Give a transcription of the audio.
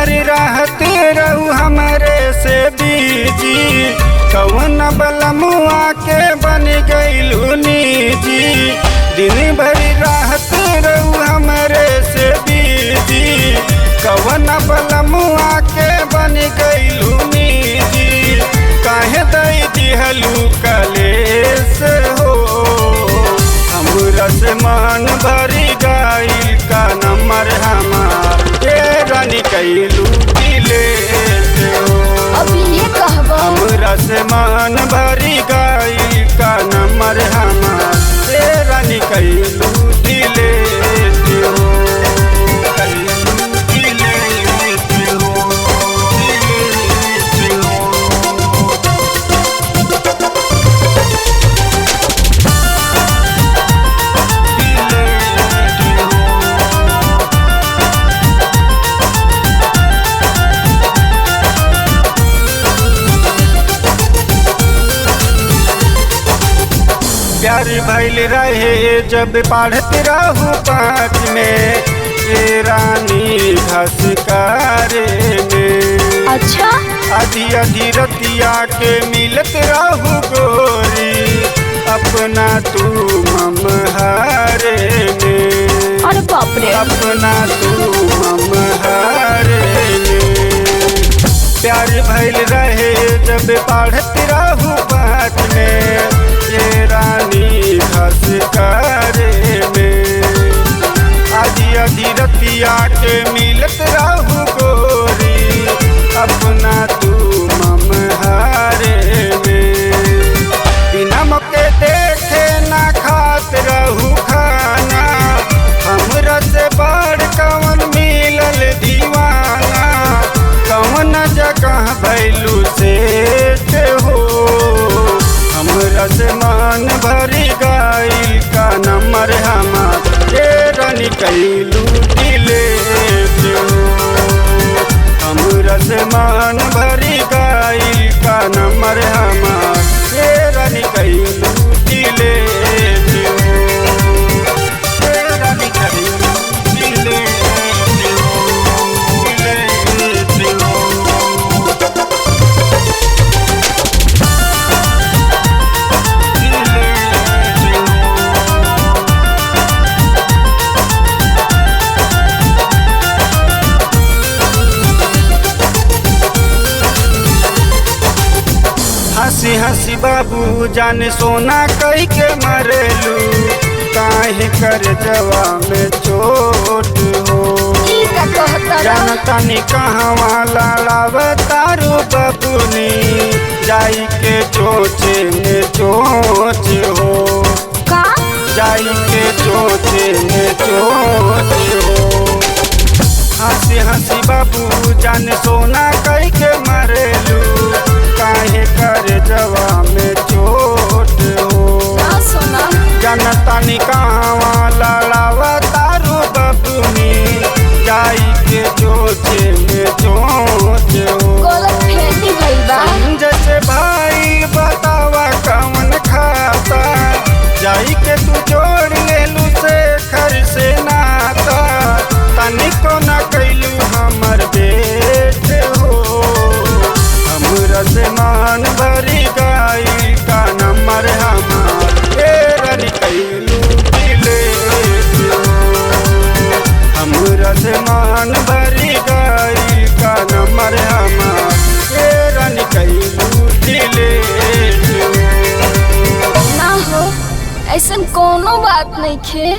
भर रहते रहू हमरे से बीजी, कौन बलमुआ के बन गइलू निजी। दिन भर रहते रहू हमरे से बीजी, कौन बलमुआ के बन गइलू निजी। काहे दई दिहलू कलेस हो, हमरा से मन भरी गइल का नंबर हमार के रानी कैलू दिलेस हो। अब ये कहबो हमरा से मन भरी गइल का नंबर हमार के रानी कैलू दिलेस हो। कैलू दिलेस हो, दिलेस हो। प्यार भइल रहे जब पढ़त रहू 5 में, ये रानी घसकारे में। अच्छा आधी आधी रतिया के मिलत रहू गोरी, अपना तू ममहारे में। अरे बाप रे अपना तू ममहारे में। प्यार भइल रहे जब पढ़त रहू 5 में, ये रानी घसकारे में। आधी आधी रतिया के मिलत रहू गोरी, अपना तू ममहारे में। बिना मौके देखे ना खात रहू खाना, हमरा से बड़ कौन मिलल दीवाना। कौन जगह भैलू से हो, हमरा से मन भरी गइल का नंबर हमार ये रानी कैलू दिलेस हो। हमरा से मन भरी गइल का नंबर हमार ये रानी कैलू दिलेस हो। ये रानी कैलू दिलेस हो, दिलेस हो। हंसी हंसी बाबू जाने सोना कही के मरेलू, काहे कर जवा में चोट हो। ई का कहता जानता नी कहवा लड़ाव तारू बबुनी, जाई के चोचे में चोच हो। का जाई के चोचे में चोच हो। हंसी हंसी बाबू जाने सोना कही के मरेलू, काहे कर जवा में चोट हो। ना सुना जनता नी कहवा लड़ावा तारू बबुनी, जाई के चोचे में चोच हो। गलत फहमी भइल बा। जैसे भाई बतावा कौन खाता, जाई के तू जोड़ लेलू से घर से नाता। तनिको न कैलू हमर बेट हो, हमरा से मन भरी गइल का नंबर हमार ये रानी कैलू दिलेस हो। हमरा से मन भरी गइल का नंबर हमार ये रानी कैलू दिलेस हो। ना हो ऐसन कोनो बात नहीं खे।